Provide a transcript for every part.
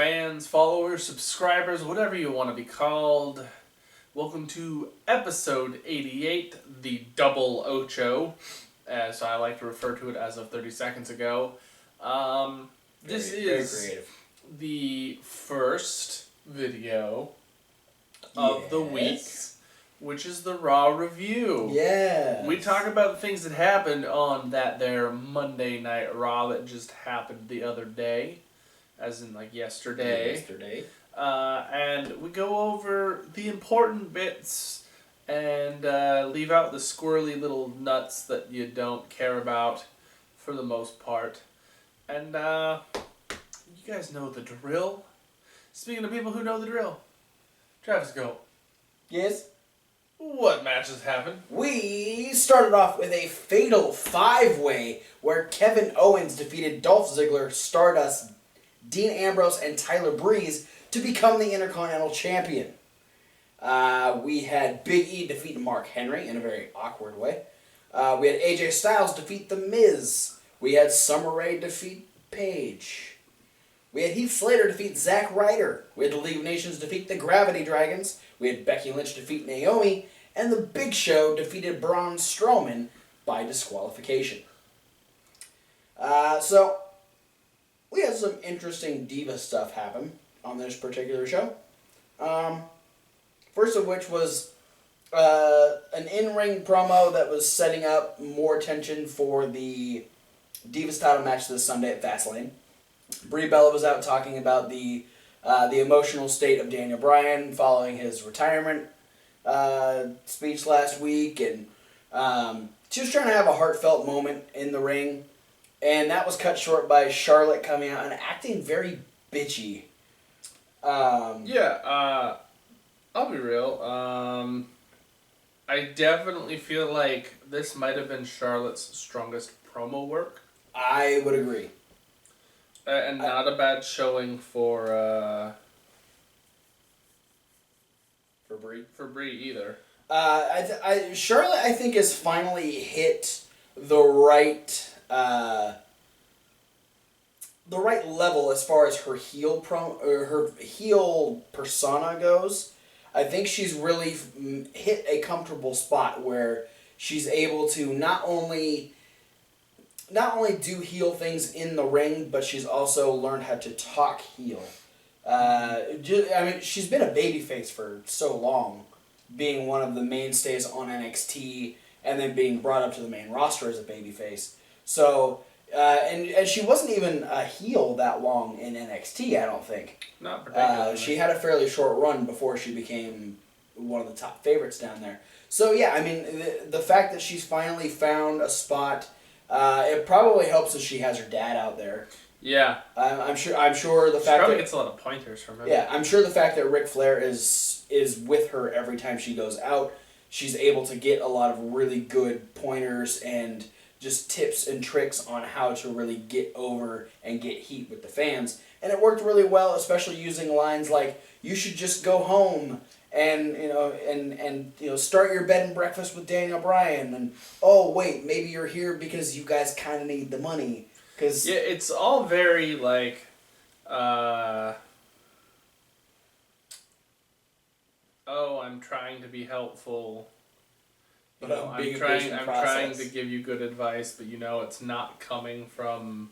fans, followers, subscribers, whatever you want to be called. Welcome to episode 88, the Double Ocho, as I like to refer to it as of 30 seconds ago. This is the first video of the week, which is the Raw review. Yeah. We talk about the things that happened on that there Monday Night Raw that just happened the other day, as in like yesterday. And we go over the important bits and leave out the squirrely little nuts that you don't care about for the most part. And you guys know the drill. Speaking of people who know the drill, Travis, go. Yes? What matches happened? We started off with a fatal 5-way where Kevin Owens defeated Dolph Ziggler, Stardust, Dean Ambrose, and Tyler Breeze to become the Intercontinental Champion. We had Big E defeat Mark Henry in a very awkward way. We had AJ Styles defeat The Miz. We had Summer Rae defeat Paige. We had Heath Slater defeat Zack Ryder. We had the League of Nations defeat the Gravity Dragons. We had Becky Lynch defeat Naomi. And the Big Show defeated Braun Strowman by disqualification. So, we had some interesting diva stuff happen on this particular show. First of which was an in-ring promo that was setting up more tension for the Divas title match this Sunday at Fastlane. Brie Bella was out talking about the emotional state of Daniel Bryan following his retirement speech last week, and she was trying to have a heartfelt moment in the ring, and that was cut short by Charlotte coming out and acting very bitchy. I'll be real. I definitely feel like this might have been Charlotte's strongest promo work. I would agree. And not a bad showing for Brie. For Brie either. Charlotte, I think, has finally hit the right level as far as her her heel persona goes. I think she's really hit a comfortable spot where she's able to not only do heel things in the ring, but she's also learned how to talk heel. She's been a babyface for so long, being one of the mainstays on NXT, and then being brought up to the main roster as a babyface. So, and she wasn't even a heel that long in NXT, I don't think. Not particularly. She had a fairly short run before she became one of the top favorites down there. So yeah, I mean, the fact that she's finally found a spot. It probably helps that she has her dad out there. Yeah. I'm sure the fact probably that gets a lot of pointers from him. Yeah, I'm sure the fact that Ric Flair is with her every time she goes out, she's able to get a lot of really good pointers and just tips and tricks on how to really get over and get heat with the fans. And it worked really well, especially using lines like, "You should just go home." And start your bed and breakfast with Daniel Bryan, and oh wait, maybe you're here because you guys kind of need the money. Yeah, it's all very like, oh, I'm trying to be helpful. I'm trying to give you good advice, but it's not coming from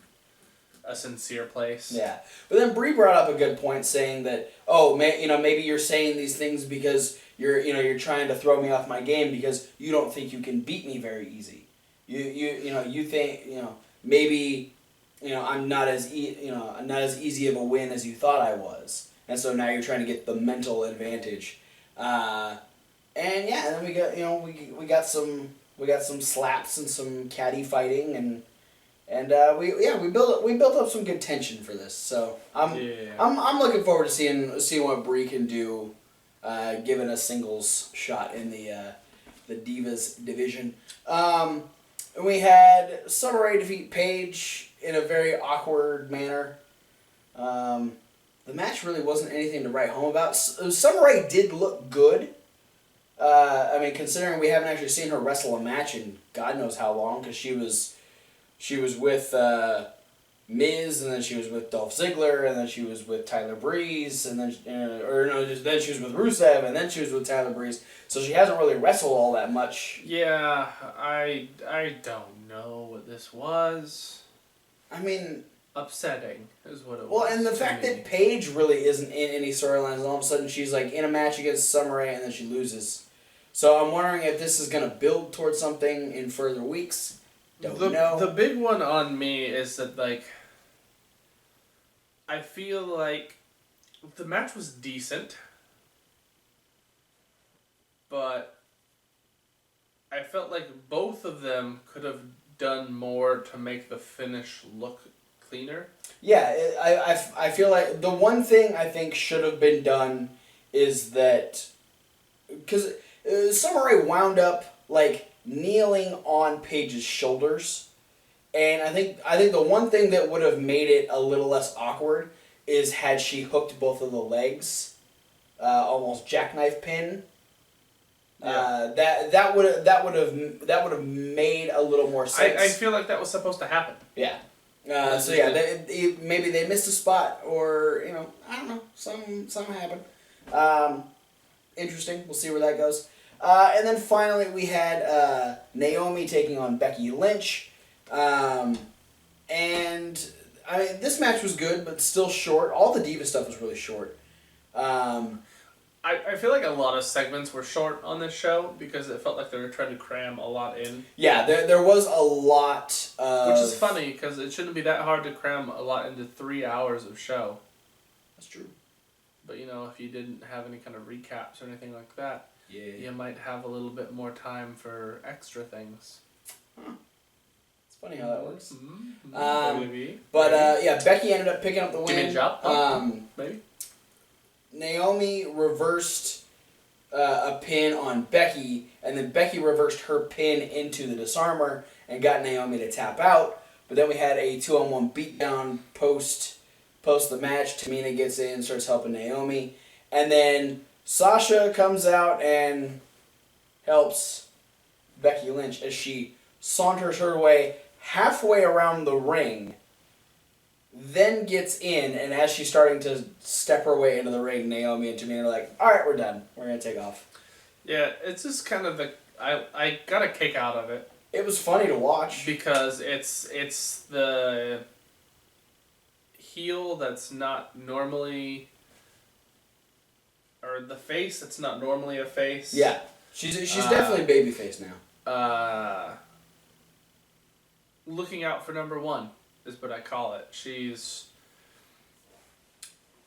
a sincere place. Yeah, but then Brie brought up a good point, saying that maybe you're saying these things because you're trying to throw me off my game because you don't think you can beat me very easy. You think maybe I'm not as easy of a win as you thought I was, and so now you're trying to get the mental advantage. And then we got some slaps and some catty fighting and we built up some good tension for this. So I'm looking forward to seeing what Brie can do, given a singles shot in the Divas division. We had Summer Rae defeat Paige in a very awkward manner. The match really wasn't anything to write home about. Summer Rae did look good. Considering we haven't actually seen her wrestle a match in God knows how long, because she was with Miz, and then she was with Dolph Ziggler, and then she was with Tyler Breeze, and then then she was with Rusev, and then she was with Tyler Breeze. So she hasn't really wrestled all that much. Yeah, I don't know what this was. I mean, upsetting is what it was. Well, and the fact that Paige really isn't in any storylines, and all of a sudden she's like in a match against Summer Rae, and then she loses. So I'm wondering if this is going to build towards something in further weeks. Don't know. The big one on me is that, like, I feel like the match was decent, but I felt like both of them could have done more to make the finish look cleaner. Yeah, I feel like the one thing I think should have been done is that, because Summer Rae wound up like kneeling on Paige's shoulders, and I think the one thing that would have made it a little less awkward is had she hooked both of the legs, almost jackknife pin. Yeah. That would have made a little more sense. I feel like that was supposed to happen. Yeah. So yeah, maybe they missed a spot, or I don't know, something happened. Interesting. We'll see where that goes. And then finally we had Naomi taking on Becky Lynch, and I mean this match was good, but still short. All the Diva stuff was really short. I feel like a lot of segments were short on this show because it felt like they were trying to cram a lot in. Yeah, there was a lot of... Which is funny because it shouldn't be that hard to cram a lot into 3 hours of show. That's true. But if you didn't have any kind of recaps or anything like that, you might have a little bit more time for extra things. Huh. It's funny how that works. Maybe. But yeah, Becky ended up picking up the win. Give me a job. Maybe. Naomi reversed a pin on Becky, and then Becky reversed her pin into the disarmer and got Naomi to tap out. But then we had a 2-on-1 beatdown post the match. Tamina gets in, starts helping Naomi, and then Sasha comes out and helps Becky Lynch as she saunters her way halfway around the ring. Then gets in, and as she's starting to step her way into the ring, Naomi and Tamina are like, alright, we're done. We're going to take off. Yeah, it's just kind of I got a kick out of it. It was funny to watch. Because it's the heel that's not normally... Or the face that's not normally a face. Yeah. She's definitely babyface now. Looking out for number one is what I call it. She's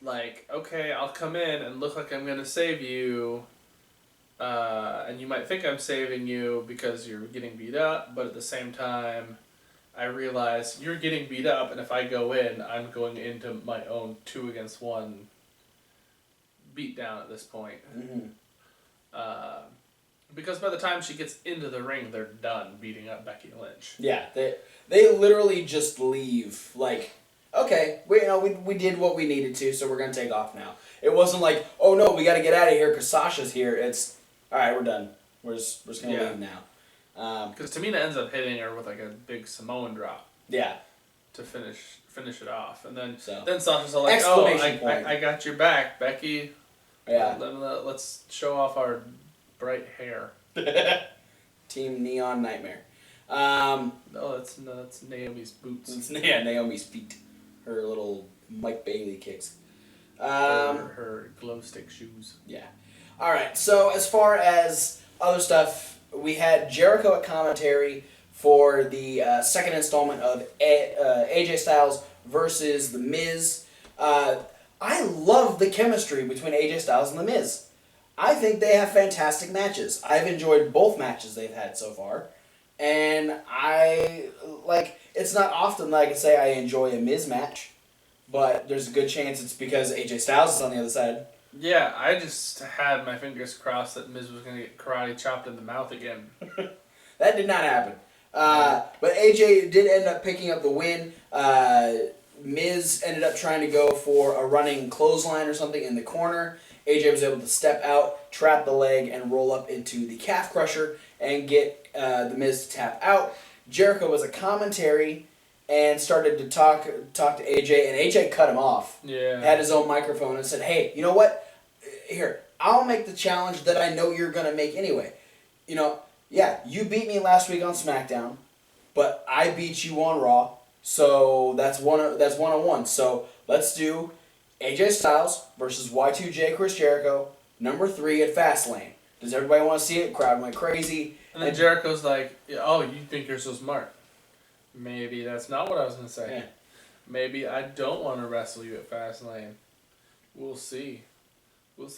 like, okay, I'll come in and look like I'm going to save you, and you might think I'm saving you because you're getting beat up, but at the same time, I realize you're getting beat up, and if I go in, I'm going into my own 2-against-1 beatdown at this point. Mm-hmm. Because by the time she gets into the ring, they're done beating up Becky Lynch. Yeah, they literally just leave. Like, okay, we did what we needed to, so we're gonna take off now. It wasn't like, oh no, we got to get out of here because Sasha's here. It's all right, we're done. We're just gonna leave now. Because Tamina ends up hitting her with like a big Samoan drop. Yeah. To finish it off, and then So. Sasha's all like, Exclamation point. I got your back, Becky. Yeah. Let's show off our bright hair. Team Neon Nightmare. No, that's Naomi's boots. Naomi's feet. Her little Mike Bailey kicks. Her glow stick shoes. Yeah. All right. So as far as other stuff, we had Jericho at commentary for the second installment of AJ Styles versus The Miz. I love the chemistry between AJ Styles and The Miz. I think they have fantastic matches. I've enjoyed both matches they've had so far. And it's not often that I can say I enjoy a Miz match, but there's a good chance it's because AJ Styles is on the other side. Yeah, I just had my fingers crossed that Miz was going to get karate chopped in the mouth again. That did not happen. But AJ did end up picking up the win. Miz ended up trying to go for a running clothesline or something in the corner. AJ was able to step out, trap the leg, and roll up into the calf crusher and get The Miz to tap out. Jericho was a commentary, and started to talk to AJ, and AJ cut him off. Yeah. Had his own microphone and said, "Hey, you know what? Here, I'll make the challenge that I know you're gonna make anyway. You know, yeah, you beat me last week on SmackDown, but I beat you on Raw, so that's one on one. So let's do AJ Styles versus Y2J Chris Jericho, number 3 at Fastlane. Does everybody want to see it? Crowd went crazy. And then Jericho's like, "Oh, you think you're so smart? Maybe that's not what I was gonna say. Yeah. Maybe I don't want to wrestle you at Fastlane. We'll see.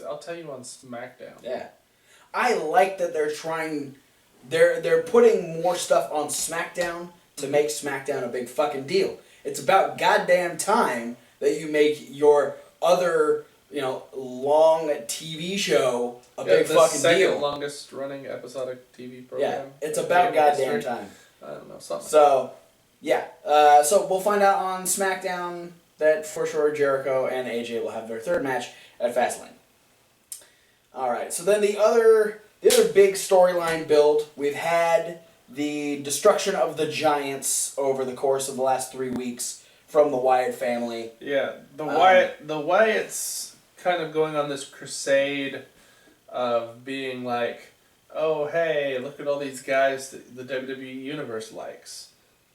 I'll tell you on SmackDown." Yeah, I like that they're trying. They're putting more stuff on SmackDown to make SmackDown a big fucking deal. It's about goddamn time that you make your other, long TV show a big fucking the second deal. longest running episodic TV program. Yeah, it's about goddamn history. time. I don't know, something. So, yeah. So we'll find out on SmackDown that for sure Jericho and AJ will have their third match at Fastlane. All right. So then the other big storyline build, we've had the destruction of the Giants over the course of the last 3 weeks from the Wyatt family. Yeah, the Wyatts kind of going on this crusade of being like, "Oh, hey, look at all these guys that the WWE Universe likes.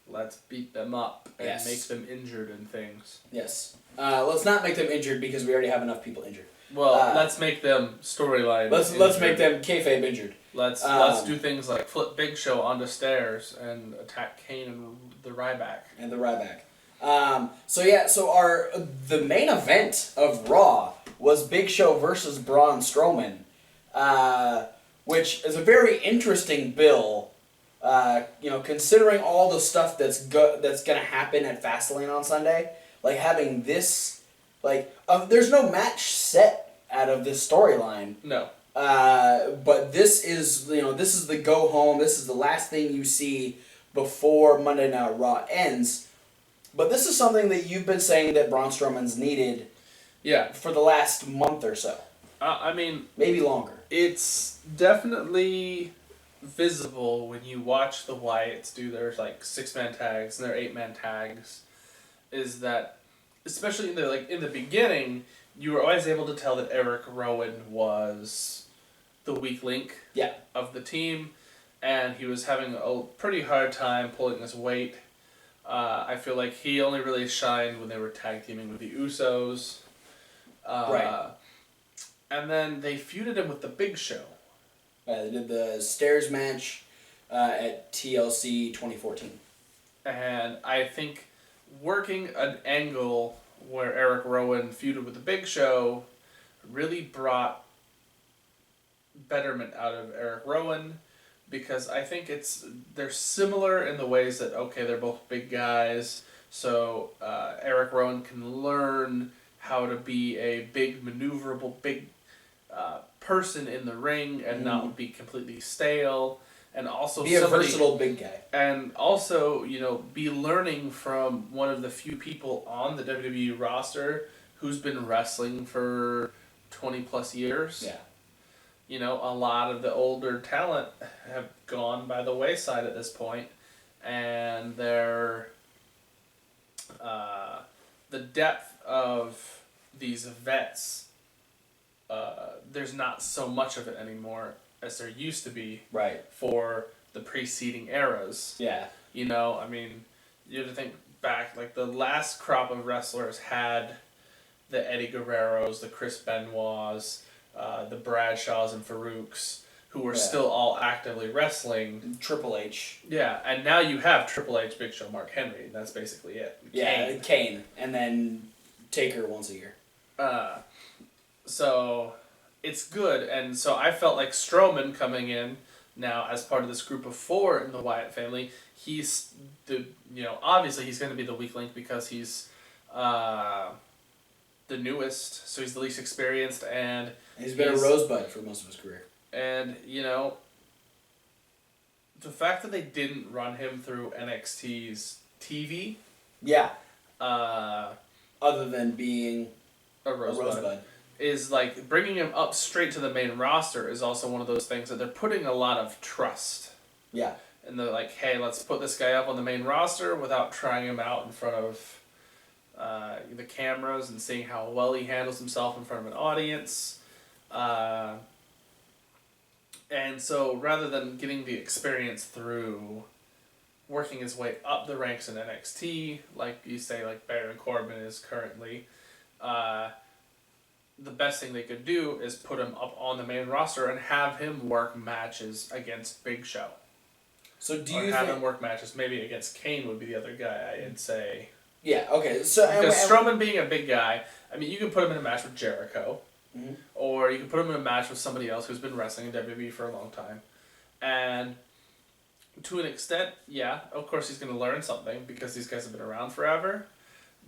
Let's beat them up and make them injured and things." Yes. Let's not make them injured because we already have enough people injured. Well, let's make them storyline. Let's make them kayfabe injured. Let's do things like flip Big Show onto stairs and attack Kane and the Ryback. So the main event of Raw was Big Show versus Braun Strowman, which is a very interesting bill. Considering all the stuff that's gonna happen at Fastlane on Sunday, like having this, there's no match set out of this storyline. No. But this is the go home. This is the last thing you see before Monday Night Raw ends. But this is something that you've been saying that Braun Strowman's needed. Yeah. For the last month or so. I mean, maybe longer. It's definitely visible when you watch the Wyatts do their 6-man tags and their 8-man tags. Is that, especially in the beginning, you were always able to tell that Eric Rowan was the weak link of the team, and he was having a pretty hard time pulling his weight. I feel like he only really shined when they were tag teaming with the Usos. Right. And then they feuded him with the Big Show. They did the stairs match at TLC 2014. And I think working an angle where Eric Rowan feuded with the Big Show really brought betterment out of Eric Rowan, because I think they're similar in the ways that, okay, they're both big guys, so Eric Rowan can learn how to be a big, maneuverable, big person in the ring and not be completely stale, and also be a versatile big guy. And also, be learning from one of the few people on the WWE roster who's been wrestling for 20 plus years. Yeah. A lot of the older talent have gone by the wayside at this point, and they're the depth of these vets. There's not so much of it anymore as there used to be. Right. For the preceding eras. Yeah. You have to think back, the last crop of wrestlers had the Eddie Guerreros, the Chris Benoits, the Bradshaws and Farouks, who were still all actively wrestling. Triple H. Yeah, and now you have Triple H, Big Show, Mark Henry, and that's basically it. Yeah, Kane. And then Taker once a year. So it's good, and so I felt like Strowman coming in now as part of this group of 4 in the Wyatt family, he's obviously he's going to be the weak link because he's the newest, so he's the least experienced, and he's been a rosebud for most of his career. And the fact that they didn't run him through NXT's TV, other than being a rosebud. Is bringing him up straight to the main roster is also one of those things that they're putting a lot of trust and they're like, hey, let's put this guy up on the main roster without trying him out in front of the cameras and seeing how well he handles himself in front of an audience. And so rather than getting the experience through working his way up the ranks in NXT, like you say, like Baron Corbin is currently, the best thing they could do is put him up on the main roster and have him work matches against Big Show. So do or you have him work matches maybe against Kane would be the other guy I'd say. Yeah. Okay. So because Strowman being a big guy, I mean, you can put him in a match with Jericho, or you can put him in a match with somebody else who's been wrestling in WWE for a long time, and to an extent, yeah, of course he's going to learn something because these guys have been around forever.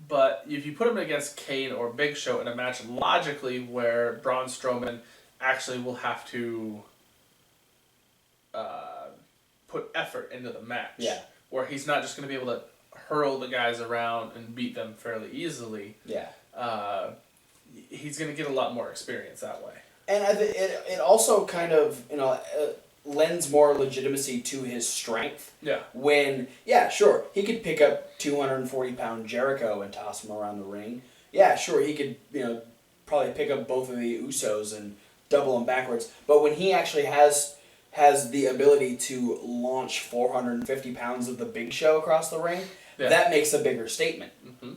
But if you put him against Kane or Big Show in a match logically where Braun Strowman actually will have to put effort into the match, where he's not just going to be able to hurl the guys around and beat them fairly easily, he's going to get a lot more experience that way. And it also kind of, lends more legitimacy to his strength. Yeah. When, sure, he could pick up 240-pound Jericho and toss him around the ring. Yeah, sure, he could, probably pick up both of the Usos and double them backwards. But when he actually has the ability to launch 450 pounds of the Big Show across the ring, that makes a bigger statement. Mm-hmm.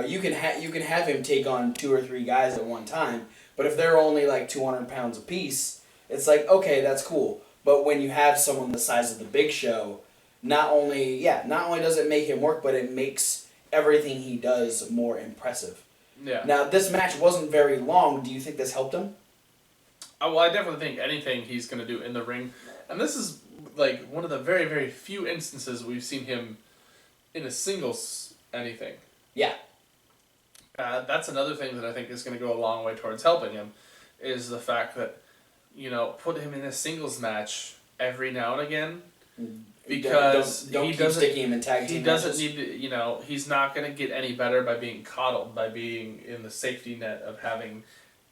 You can have him take on 2 or 3 guys at one time, but if they're only like 200 pounds apiece, it's like, okay, that's cool. But when you have someone the size of the Big Show, not only does it make him work, but it makes everything he does more impressive. Yeah. Now, this match wasn't very long. Do you think this helped him? Well, I definitely think anything he's going to do in the ring, and this is like one of the very, very few instances we've seen him in a singles anything. Yeah. That's another thing that I think is going to go a long way towards helping him, is the fact that, put him in a singles match every now and again, because don't keep sticking him in tag team doesn't need to, he's not going to get any better by being coddled, by being in the safety net of having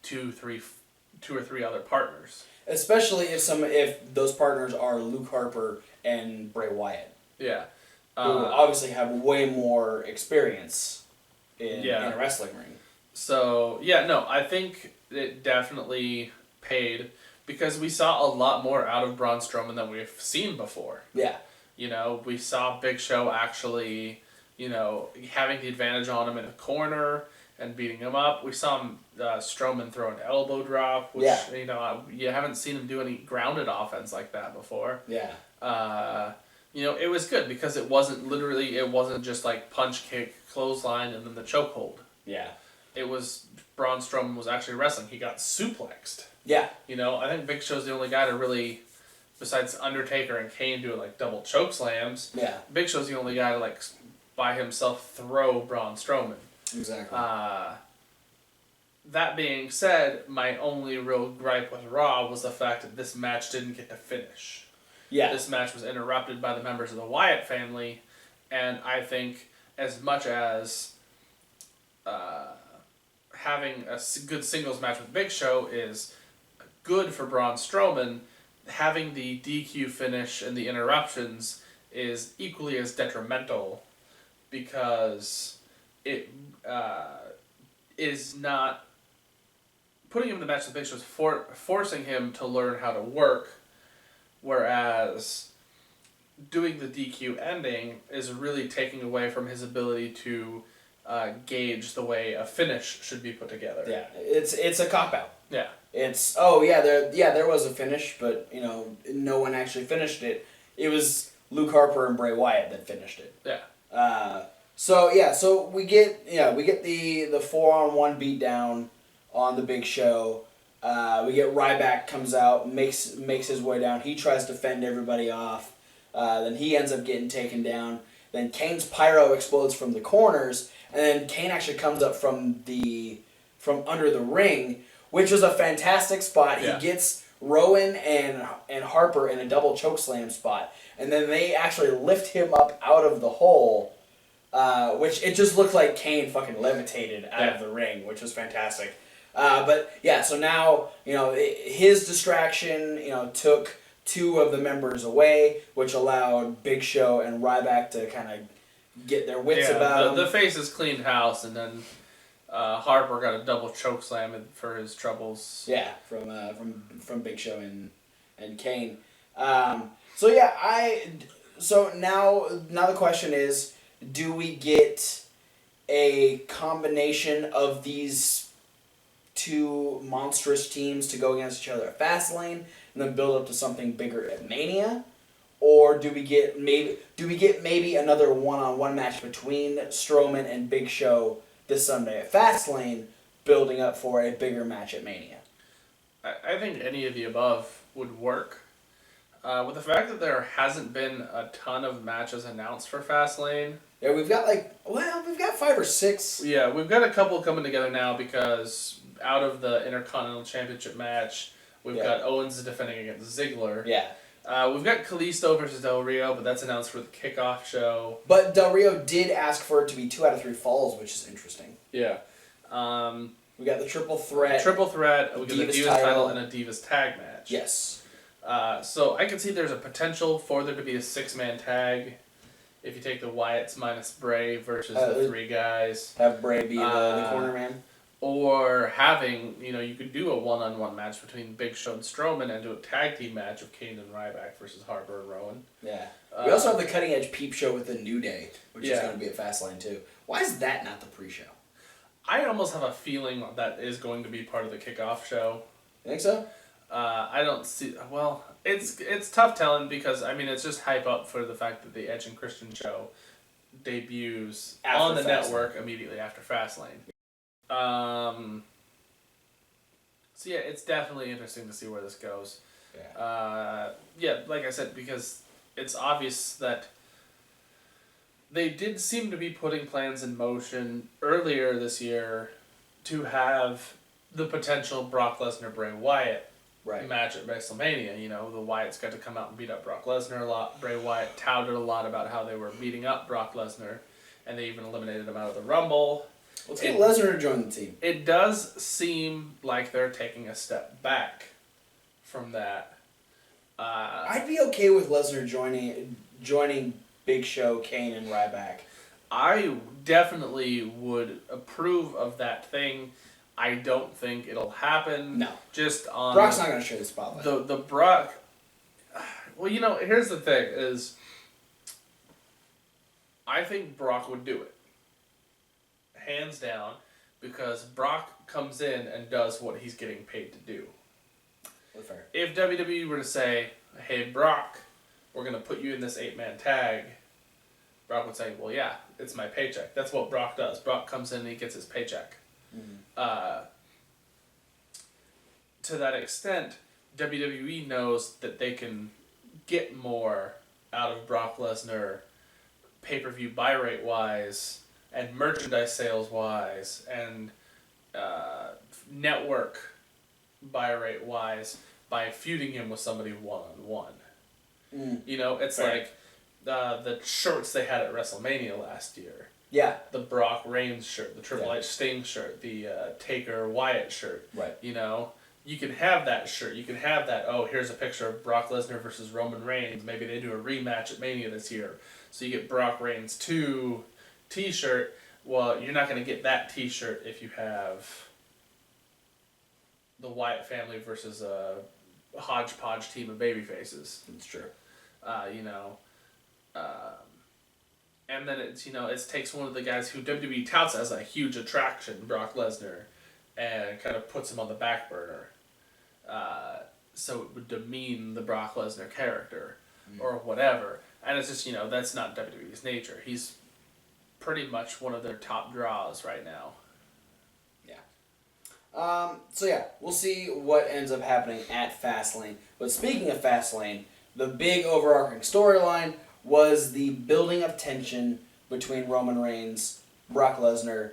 two or three other partners. Especially if those partners are Luke Harper and Bray Wyatt. Yeah. Who obviously have way more experience in a wrestling ring. So, I think it definitely paid, because we saw a lot more out of Braun Strowman than we've seen before. Yeah. We saw Big Show actually, having the advantage on him in the corner and beating him up. We saw him, Strowman throw an elbow drop, which, you haven't seen him do any grounded offense like that before. Yeah. It was good because it wasn't just like punch, kick, clothesline, and then the chokehold. Yeah. It was, Braun Strowman was actually wrestling. He got suplexed. Yeah. I think Big Show's the only guy to really, besides Undertaker and Kane doing like double choke slams, Big Show's the only guy to like by himself throw Braun Strowman. Exactly. That being said, my only real gripe with Raw was the fact that this match didn't get to finish. Yeah. This match was interrupted by the members of the Wyatt family, and I think as much as having a good singles match with Big Show is good for Braun Strowman, having the DQ finish and the interruptions is equally as detrimental, because it is not putting him in the match with Big Show is forcing him to learn how to work, whereas doing the DQ ending is really taking away from his ability to gauge the way a finish should be put together. Yeah, it's a cop-out. Yeah. It's, there was a finish, but, no one actually finished it. It was Luke Harper and Bray Wyatt that finished it. Yeah. So we get the 4-on-1 beatdown on the Big Show. We get Ryback comes out, makes his way down. He tries to fend everybody off. Then he ends up getting taken down. Then Kane's pyro explodes from the corners, and then Kane actually comes up from under the ring, which was a fantastic spot. Yeah. He gets Rowan and Harper in a double chokeslam spot, and then they actually lift him up out of the hole, which it just looked like Kane fucking levitated out of the ring, which was fantastic. So now his distraction took two of the members away, which allowed Big Show and Ryback to kind of get their wits about them. The faces cleaned house, and then Harper got a double choke slam for his troubles. Yeah, from Big Show and Kane. So now the question is, do we get a combination of these two monstrous teams to go against each other at Fastlane and then build up to something bigger at Mania? Or do we get maybe another one-on-one match between Strowman and Big Show this Sunday at Fastlane, building up for a bigger match at Mania? I think any of the above would work. With the fact that there hasn't been a ton of matches announced for Fastlane. Yeah, we've got 5 or 6. Yeah, we've got a couple coming together now because out of the Intercontinental Championship match, we've got Owens defending against Ziggler. Yeah. We've got Kalisto versus Del Rio, but that's announced for the kickoff show. But Del Rio did ask for it to be 2 out of 3 falls, which is interesting. Yeah. We got the triple threat. We got the Divas title and a Divas tag match. Yes. So I can see there's a potential for there to be a 6-man tag if you take the Wyatts minus Bray versus the 3 guys. Have Bray be the corner man. Or having, you could do a one-on-one match between Big Show and Strowman and do a tag team match of Kane and Ryback versus Harper and Rowan. Yeah. We also have the Cutting Edge Peep Show with the New Day, which is going to be at Fastlane too. Why is that not the pre-show? I almost have a feeling that is going to be part of the kickoff show. You think so? I don't see... Well, it's tough telling because, it's just hype up for the fact that the Edge and Christian show debuts on the network immediately after Fastlane. So yeah, it's definitely interesting to see where this goes. Yeah. Like I said, because it's obvious that they did seem to be putting plans in motion earlier this year to have the potential Brock Lesnar-Bray Wyatt match at WrestleMania. The Wyatts got to come out and beat up Brock Lesnar a lot. Bray Wyatt touted a lot about how they were beating up Brock Lesnar, and they even eliminated him out of the Rumble. Let's get Lesnar to join the team. It does seem like they're taking a step back from that. I'd be okay with Lesnar joining Big Show, Kane, and Ryback. I definitely would approve of that thing. I don't think it'll happen. No. Just on Brock's not going to share the spotlight. The Brock... Well, here's the thing is... I think Brock would do it. Hands down, because Brock comes in and does what he's getting paid to do. That's fair. If WWE were to say, hey, Brock, we're going to put you in this 8-man tag, Brock would say, well, yeah, it's my paycheck. That's what Brock does. Brock comes in and he gets his paycheck. Mm-hmm. To that extent, WWE knows that they can get more out of Brock Lesnar pay-per-view buy rate-wise and merchandise sales-wise and network buy rate-wise by feuding him with somebody one-on-one. It's like the shirts they had at WrestleMania last year. Yeah. The Brock Reigns shirt, the Triple H Sting shirt, the Taker Wyatt shirt. Right. You can have that shirt. You can have that, here's a picture of Brock Lesnar versus Roman Reigns. Maybe they do a rematch at Mania this year. So you get Brock Reigns 2 t-shirt. Well, you're not going to get that t-shirt if you have the Wyatt family versus a hodgepodge team of babyfaces. That's true. And then it takes one of the guys who WWE touts as a huge attraction, Brock Lesnar, and kind of puts him on the back burner. So it would demean the Brock Lesnar character or whatever. And it's just, that's not WWE's nature. He's pretty much one of their top draws right now. Yeah. We'll see what ends up happening at Fastlane. But speaking of Fastlane, the big overarching storyline was the building of tension between Roman Reigns, Brock Lesnar,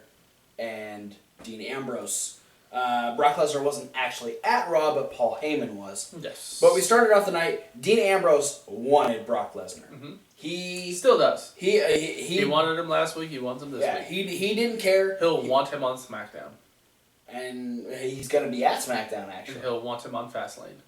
and Dean Ambrose. Brock Lesnar wasn't actually at Raw, but Paul Heyman was. Yes. But we started off the night, Dean Ambrose wanted Brock Lesnar. Mm-hmm. He still does. He wanted him last week, he wants him this week. He didn't care. He'll want him on SmackDown. And he's going to be at SmackDown, actually. And he'll want him on Fastlane.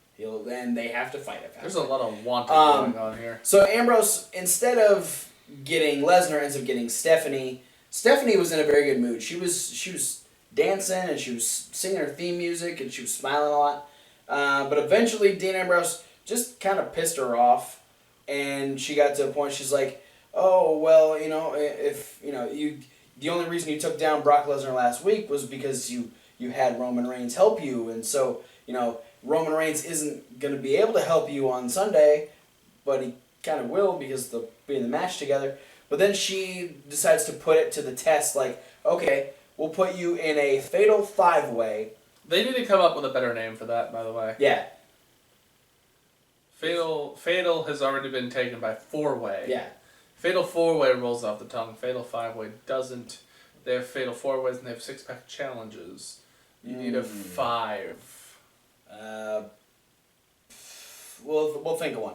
Then they have to fight it. There's a lot of wanting going on here. So Ambrose, instead of getting Lesnar, ends up getting Stephanie. Stephanie was in a very good mood. She was dancing and she was singing her theme music and she was smiling a lot. But eventually Dean Ambrose just kind of pissed her off, and she got to a point she's like, "Oh well, if the only reason you took down Brock Lesnar last week was because you had Roman Reigns help you, and so Roman Reigns isn't going to be able to help you on Sunday, but he kind of will because they'll be in the match together." But then she decides to put it to the test, like, okay, we'll put you in a fatal 5-way. They need to come up with a better name for that, by the way. Yeah. Fatal has already been taken by 4-way. Yeah. Fatal 4-way rolls off the tongue. Fatal 5-way doesn't. They have fatal 4-ways and they have 6-pack challenges. You need a 5. We'll think of one.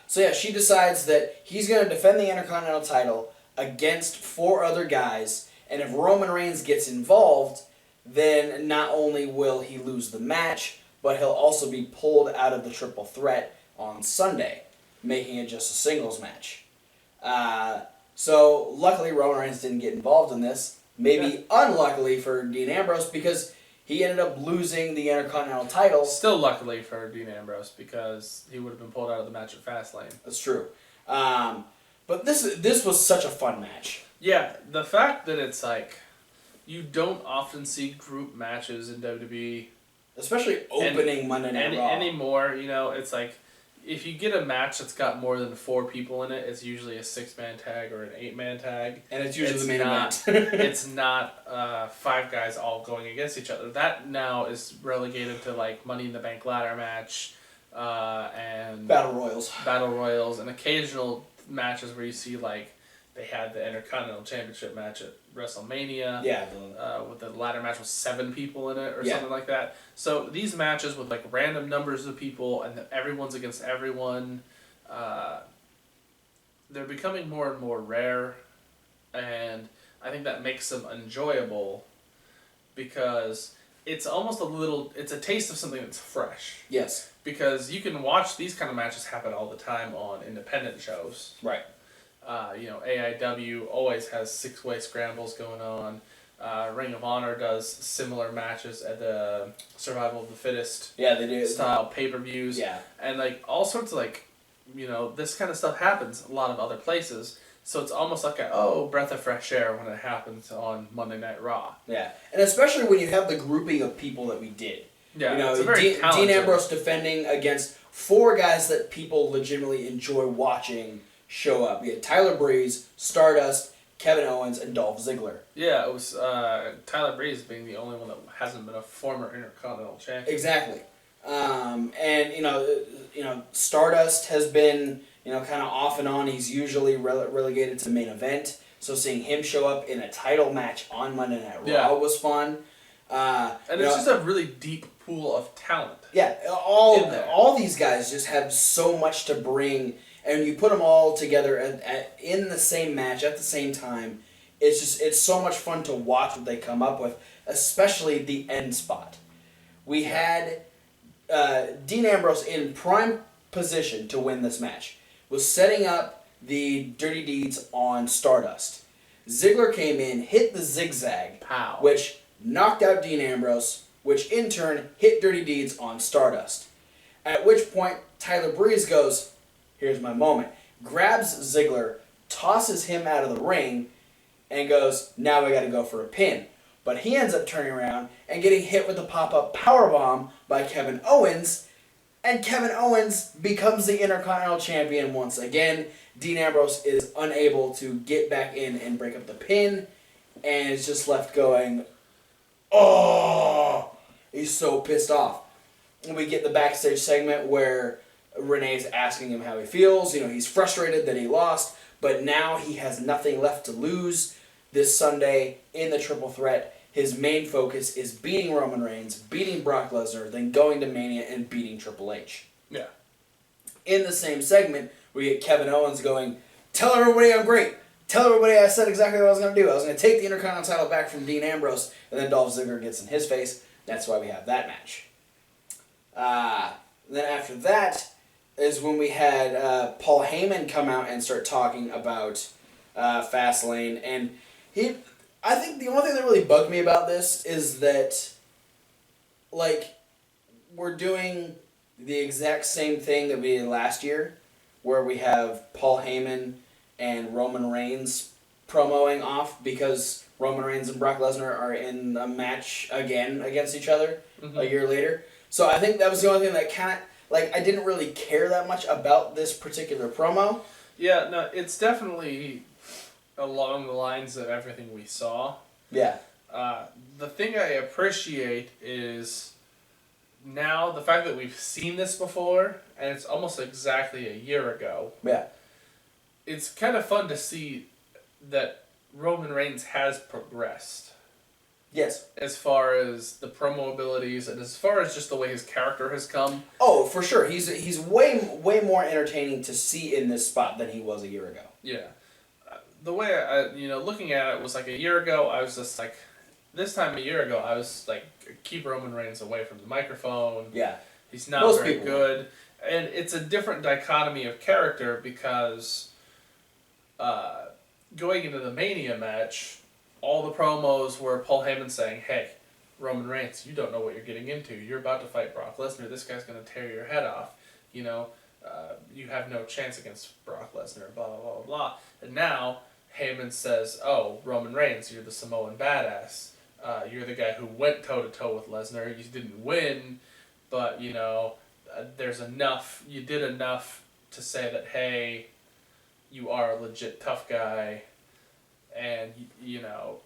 So yeah, she decides that he's going to defend the Intercontinental title against 4 other guys, and if Roman Reigns gets involved, then not only will he lose the match, but he'll also be pulled out of the triple threat on Sunday, making it just a singles match. So luckily Roman Reigns didn't get involved in this. Maybe unluckily for Dean Ambrose, because he ended up losing the Intercontinental title. Still luckily for Dean Ambrose, because he would have been pulled out of the match at Fastlane. That's true. But this was such a fun match. Yeah, the fact that it's like, you don't often see group matches in WWE. Especially opening Monday Night Raw. Anymore, it's like, if you get a match that's got more than 4 people in it, it's usually a 6-man tag or an 8-man tag. And it's usually the main event. It's not 5 guys all going against each other. That now is relegated to like Money in the Bank ladder match, and Battle Royals, and occasional matches where you see like they had the Intercontinental Championship match at WrestleMania. Yeah. With the ladder match with 7 people in it or something like that. So these matches with like random numbers of people and everyone's against everyone, they're becoming more and more rare, and I think that makes them enjoyable because it's almost it's a taste of something that's fresh. Yes. Because you can watch these kind of matches happen all the time on independent shows. Right. AIW always has 6-way scrambles going on. Ring of Honor does similar matches at the Survival of the Fittest they do style pay-per-views. Yeah. And like all sorts of this kind of stuff happens a lot of other places. So it's almost like a breath of fresh air when it happens on Monday Night Raw. Yeah. And especially when you have the grouping of people that we did. Yeah, it's very talented. Dean Ambrose defending against 4 guys that people legitimately enjoy watching show up. We had Tyler Breeze, Stardust, Kevin Owens, and Dolph Ziggler. Yeah, it was Tyler Breeze being the only one that hasn't been a former Intercontinental Champion. Exactly. And Stardust has been kind of off and on. He's usually relegated to main event. So seeing him show up in a title match on Monday Night Raw was fun. And it's just a really deep pool of talent. Yeah, all these guys just have so much to bring. And you put them all together in the same match at the same time. It's so much fun to watch what they come up with, especially the end spot. We had Dean Ambrose in prime position to win this match. Was setting up the Dirty Deeds on Stardust. Ziggler came in, hit the zigzag, which knocked out Dean Ambrose, which in turn hit Dirty Deeds on Stardust. At which point Tyler Breeze goes, "Here's my moment," grabs Ziggler, tosses him out of the ring, and goes, "Now we gotta go for a pin." But he ends up turning around and getting hit with a pop-up powerbomb by Kevin Owens, and Kevin Owens becomes the Intercontinental Champion once again. Dean Ambrose is unable to get back in and break up the pin, and is just left going, oh! He's so pissed off. And we get the backstage segment where Renee's asking him how he feels. He's frustrated that he lost, but now he has nothing left to lose. This Sunday in the Triple Threat, his main focus is beating Roman Reigns, beating Brock Lesnar, then going to Mania and beating Triple H. Yeah. In the same segment, we get Kevin Owens going, "Tell everybody I'm great. Tell everybody I said exactly what I was going to do. I was going to take the Intercontinental title back from Dean Ambrose," and then Dolph Ziggler gets in his face. That's why we have that match. And then after that is when we had Paul Heyman come out and start talking about Fastlane, and I think the only thing that really bugged me about this is that, like, we're doing the exact same thing that we did last year, where we have Paul Heyman and Roman Reigns promoing off because Roman Reigns and Brock Lesnar are in a match again against each other a year later. So I think that was the only thing that kind of, like, I didn't really care that much about this particular promo. Yeah, no, it's definitely along the lines of everything we saw. Yeah. The thing I appreciate is now the fact that we've seen this before, and it's almost exactly a year ago. Yeah. It's kind of fun to see that Roman Reigns has progressed. Yes. As far as the promo abilities and as far as just the way his character has come. Oh, for sure. He's way more entertaining to see in this spot than he was a year ago. Yeah. The way I looking at it was like a year ago, I was just like, this time a year ago, I was like, keep Roman Reigns away from the microphone. Yeah. He's not very good. And it's a different dichotomy of character because going into the Mania match, all the promos were Paul Heyman saying, hey, Roman Reigns, you don't know what you're getting into. You're about to fight Brock Lesnar. This guy's going to tear your head off. You have no chance against Brock Lesnar, blah, blah, blah, blah, blah. And now Heyman says, oh, Roman Reigns, you're the Samoan badass. You're the guy who went toe-to-toe with Lesnar. You didn't win, but, there's enough. You did enough to say that, hey, you are a legit tough guy. And,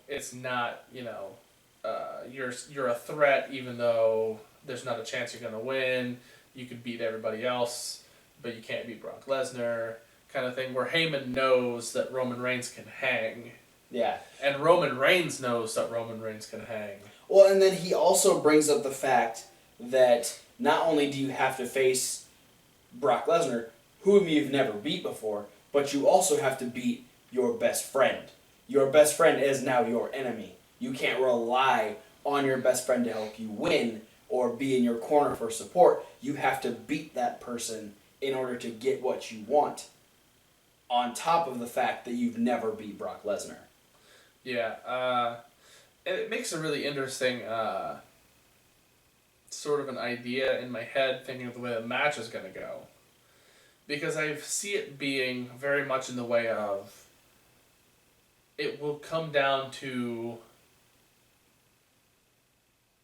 it's not, you're a threat even though there's not a chance you're going to win. You could beat everybody else, but you can't beat Brock Lesnar, kind of thing, where Heyman knows that Roman Reigns can hang. Yeah. And Roman Reigns knows that Roman Reigns can hang. Well, and then he also brings up the fact that not only do you have to face Brock Lesnar, whom you've never beat before, but you also have to beat your best friend. Your best friend is now your enemy. You can't rely on your best friend to help you win or be in your corner for support. You have to beat that person in order to get what you want, on top of the fact that you've never beat Brock Lesnar. Yeah, it makes a really interesting sort of an idea in my head, thinking of the way the match is going to go. Because I see it being very much in the way of, it will come down to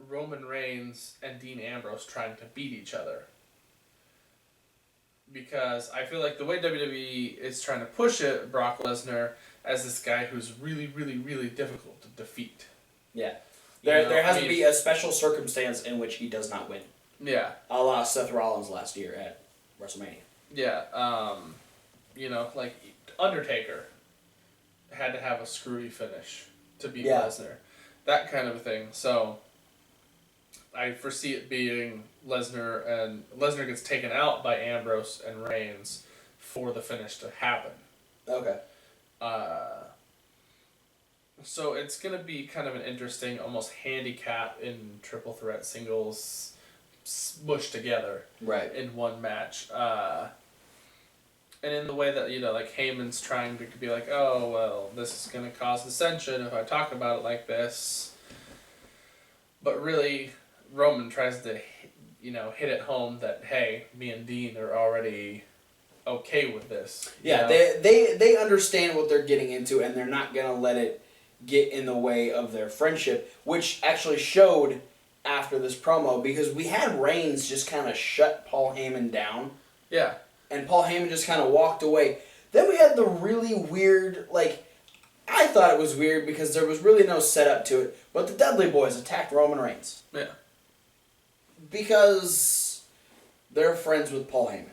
Roman Reigns and Dean Ambrose trying to beat each other. Because I feel like the way WWE is trying to push it, Brock Lesnar as this guy who's really, really, really difficult to defeat. Yeah. There has to be a special circumstance in which he does not win. Yeah. A la Seth Rollins last year at WrestleMania. Yeah. Like Undertaker had to have a screwy finish to beat Lesnar. That kind of a thing. So I foresee it being Lesnar gets taken out by Ambrose and Reigns for the finish to happen. Okay. So it's going to be kind of an interesting, almost handicap in triple threat singles smushed together. Right. In one match. And in the way that, like Heyman's trying to be like, oh, well, this is going to cause dissension if I talk about it like this. But really, Roman tries to, hit it home that, hey, me and Dean are already okay with this. Yeah, they understand what they're getting into, and they're not going to let it get in the way of their friendship, which actually showed after this promo, because we had Reigns just kind of shut Paul Heyman down. Yeah. And Paul Heyman just kind of walked away. Then we had the really weird, I thought it was weird because there was really no setup to it, but the Dudley Boys attacked Roman Reigns. Yeah. Because they're friends with Paul Heyman.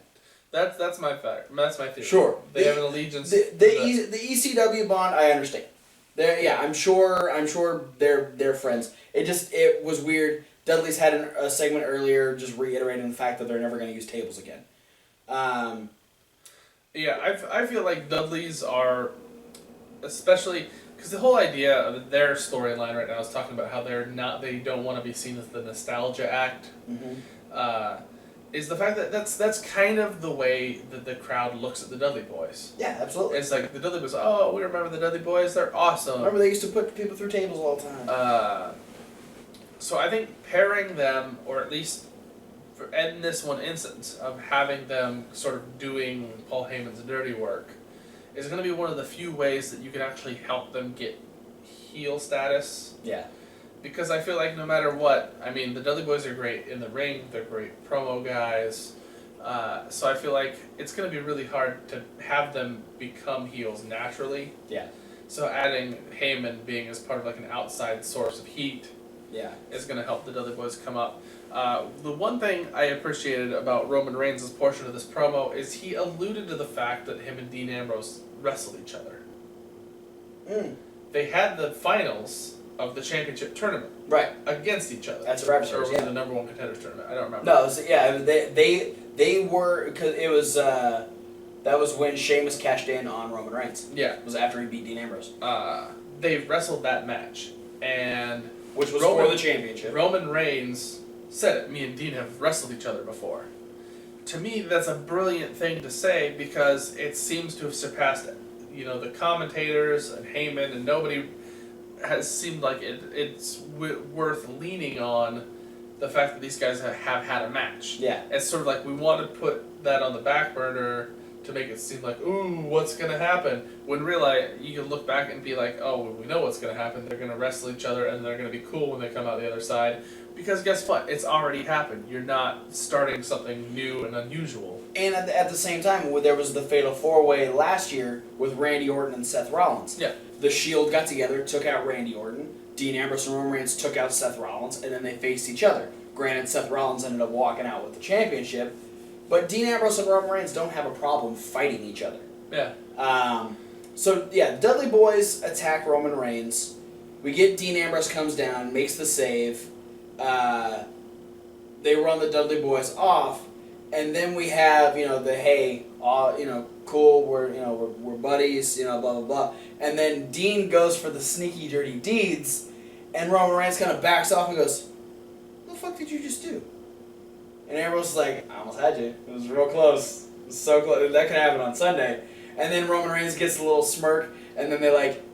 That's my fact. That's my theory. Sure. They have an allegiance. The ECW bond, I understand. I'm sure they're friends. It was weird. Dudley's had a segment earlier just reiterating the fact that they're never going to use tables again. Yeah, I feel like Dudleys are, especially because the whole idea of their storyline right now is talking about how they don't want to be seen as the nostalgia act. Mm-hmm. is the fact that that's kind of the way that the crowd looks at the Dudley Boys. Yeah, absolutely. It's like the Dudley Boys. Oh, we remember the Dudley Boys. They're awesome. Remember they used to put people through tables all the time. So I think pairing them, or at least in this one instance of having them sort of doing Paul Heyman's dirty work, is going to be one of the few ways that you can actually help them get heel status. Yeah. Because I feel like no matter what, I mean, the Dudley Boys are great in the ring, they're great promo guys, so I feel like it's going to be really hard to have them become heels naturally. Yeah. So adding Heyman being as part of like an outside source of heat is going to help the Dudley Boys come up. The one thing I appreciated about Roman Reigns' portion of this promo is he alluded to the fact that him and Dean Ambrose wrestled each other. They had the finals of the championship tournament against each other. That's Survivor Series, Series, the number one contenders tournament. I don't remember. No, they were, because it was that was when Sheamus cashed in on Roman Reigns. Yeah, it was after he beat Dean Ambrose. They wrestled that match, and which was for the championship. Roman Reigns said it. Me and Dean have wrestled each other before. To me, that's a brilliant thing to say because it seems to have surpassed, the commentators and Heyman, and nobody has seemed like it's worth leaning on the fact that these guys have had a match. Yeah. It's sort of like we want to put that on the back burner to make it seem like, ooh, what's going to happen? When really, you can look back and be like, oh, well, we know what's going to happen. They're going to wrestle each other and they're going to be cool when they come out the other side. Because guess what? It's already happened. You're not starting something new and unusual. And at the same time, there was the Fatal 4-Way last year with Randy Orton and Seth Rollins. Yeah. The Shield got together, took out Randy Orton. Dean Ambrose and Roman Reigns took out Seth Rollins, and then they faced each other. Granted, Seth Rollins ended up walking out with the championship, but Dean Ambrose and Roman Reigns don't have a problem fighting each other. Yeah. Dudley Boys attack Roman Reigns. We get Dean Ambrose comes down, makes the save. They run the Dudley Boys off, and then we have cool, we're buddies, blah blah blah. And then Dean goes for the sneaky dirty deeds, and Roman Reigns kind of backs off and goes, "What the fuck did you just do?" And Ambrose is like, "I almost had you. It was real close. It was so close. That could happen on Sunday." And then Roman Reigns gets a little smirk, and then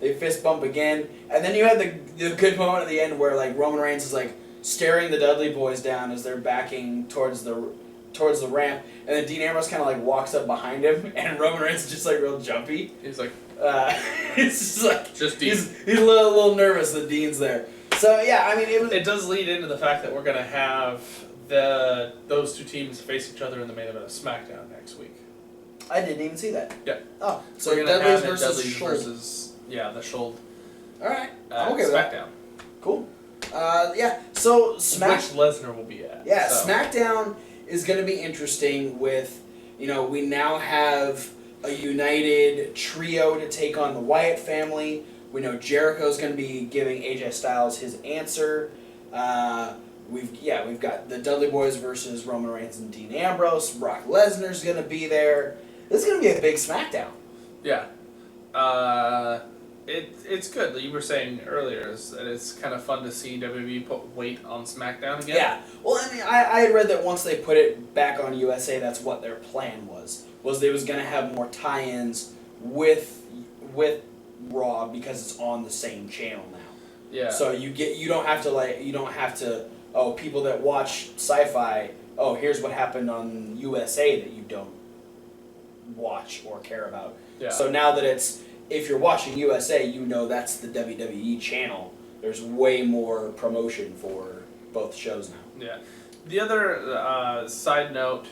they fist bump again. And then you had the good moment at the end where Roman Reigns is staring the Dudley Boys down as they're backing towards the ramp, and then Dean Ambrose kind of walks up behind him, and Roman Reigns is just real jumpy. He's like, it's just just Dean. He's a little nervous that Dean's there. So yeah, I mean it does lead into the fact that we're gonna have those two teams face each other in the main event of SmackDown next week. I didn't even see that. Yeah. Oh, so we're gonna Dudley's have versus Dudley's Shold. versus the Shold. All right, I'm okay with that. SmackDown. Cool. So which Lesnar will be at. Yeah, so. SmackDown is going to be interesting with, we now have a united trio to take on the Wyatt family. We know Jericho's going to be giving AJ Styles his answer. We've got the Dudley Boys versus Roman Reigns and Dean Ambrose. Brock Lesnar's going to be there. This is going to be a big SmackDown. Yeah. It's good. You were saying earlier that it's kind of fun to see WWE put weight on SmackDown again. Yeah. Well, I mean, I had read that once they put it back on USA, that's what their plan was they was going to have more tie-ins with Raw because it's on the same channel now. Yeah. So you don't have to people that watch sci-fi, here's what happened on USA that you don't watch or care about. Yeah. So now that if you're watching USA, that's the WWE channel. There's way more promotion for both shows now. Yeah. The other side note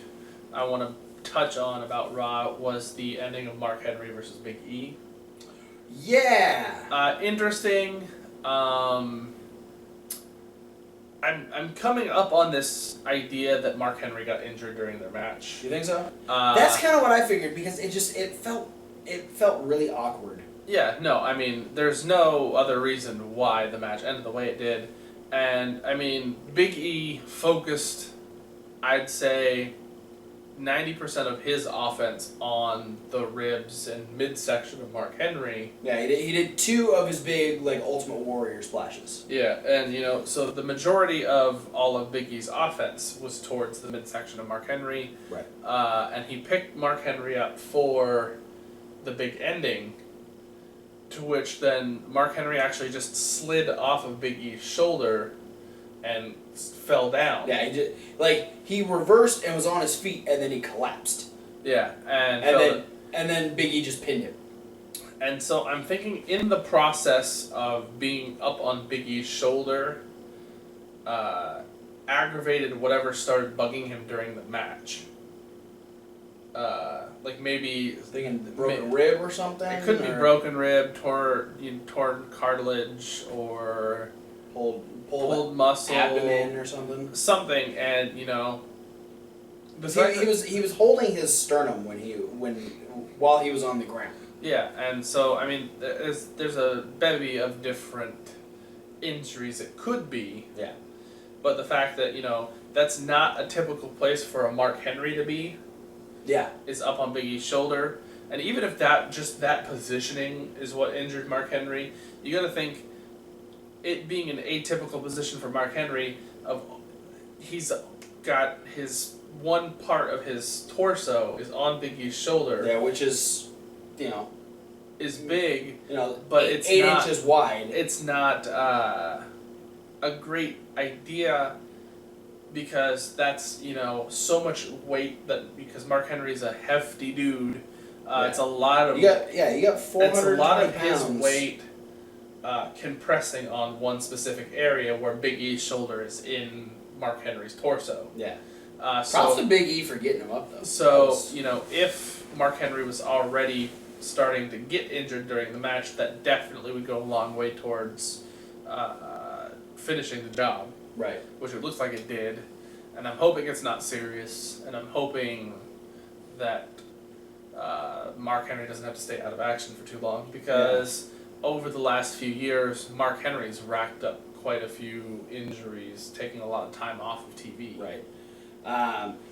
I want to touch on about Raw was the ending of Mark Henry versus Big E. Yeah. Interesting. I'm coming up on this idea that Mark Henry got injured during their match. You think so? That's kind of what I figured because it felt really awkward. Yeah, no, I mean, there's no other reason why the match ended the way it did. And, I mean, Big E focused, I'd say, 90% of his offense on the ribs and midsection of Mark Henry. Yeah, he did 2 of his big Ultimate Warrior splashes. Yeah, and so the majority of all of Big E's offense was towards the midsection of Mark Henry. Right. And he picked Mark Henry up for the big ending, to which then Mark Henry actually just slid off of Big E's shoulder and fell down. Yeah, he reversed and was on his feet, and then he collapsed. Yeah, and then Big E just pinned him. And so I'm thinking, in the process of being up on Big E's shoulder, aggravated whatever started bugging him during the match. Maybe thinking broken rib or something. It could be broken rib, torn cartilage, or pulled muscle, abdomen or something. Something, and he was holding his sternum while he was on the ground. Yeah, and so there's a bevy of different injuries it could be. Yeah. But the fact that that's not a typical place for a Mark Henry to be. Yeah. Is up on Big E's shoulder, and even if that positioning is what injured Mark Henry, you got to think, it being an atypical position for Mark Henry, he's got his one part of his torso is on Big E's shoulder. Yeah, which is, is big. But it's 8 inches wide. It's not a great idea, because that's so much weight because Mark Henry's a hefty dude. It's a lot of you got 400 It's a lot of pounds. his weight compressing on one specific area where Big E's shoulder is in Mark Henry's torso. Yeah. Props to Big E for getting him up though. So if Mark Henry was already starting to get injured during the match, that definitely would go a long way towards finishing the job. Right. Which it looks like it did. And I'm hoping it's not serious. And I'm hoping that Mark Henry doesn't have to stay out of action for too long. Because over the last few years, Mark Henry's racked up quite a few injuries, taking a lot of time off of TV. Right.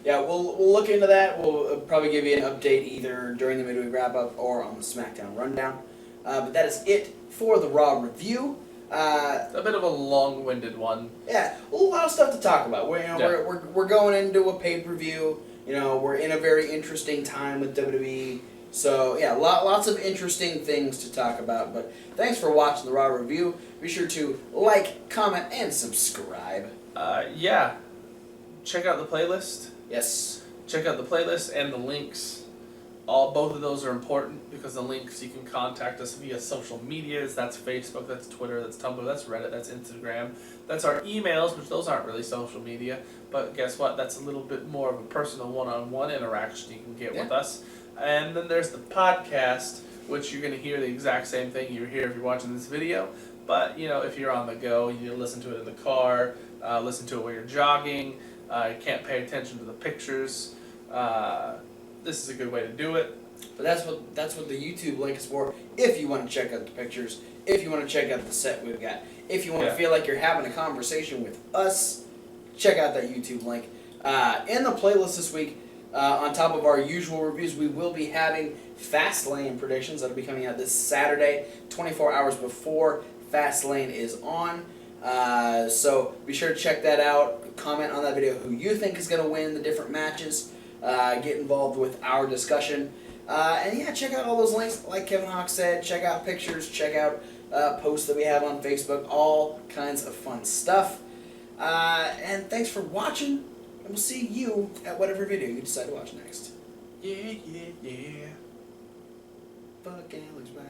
We'll look into that. We'll probably give you an update either during the midweek wrap-up or on the SmackDown Rundown. But that is it for the Raw review. A bit of a long-winded one. Yeah, a lot of stuff to talk about. We're going into a pay-per-view. We're in a very interesting time with WWE. So yeah, lots of interesting things to talk about. But thanks for watching the Raw review. Be sure to like, comment, and subscribe. Check out the playlist. Yes. Check out the playlist and the links. Both of those are important, because the links, you can contact us via social medias. That's Facebook, that's Twitter, that's Tumblr, that's Reddit, that's Instagram. That's our emails, which those aren't really social media. But guess what? That's a little bit more of a personal one-on-one interaction you can get with us. And then there's the podcast, which you're going to hear the exact same thing you hear if you're watching this video. But, if you're on the go, you listen to it in the car, listen to it while you're jogging, you can't pay attention to the pictures. This is a good way to do it. But that's what the YouTube link is for. If you want to check out the pictures, if you want to check out the set we've got, if you want to feel like you're having a conversation with us, check out that YouTube link. In the playlist this week, on top of our usual reviews, we will be having Fastlane predictions that'll be coming out this Saturday, 24 hours before Fastlane is on. So be sure to check that out. Comment on that video who you think is going to win the different matches. Get involved with our discussion. And check out all those links. Like Kevin Hawk said, check out pictures, check out posts that we have on Facebook, all kinds of fun stuff. And thanks for watching, and we'll see you at whatever video you decide to watch next. Yeah. Fuck Alex, bye.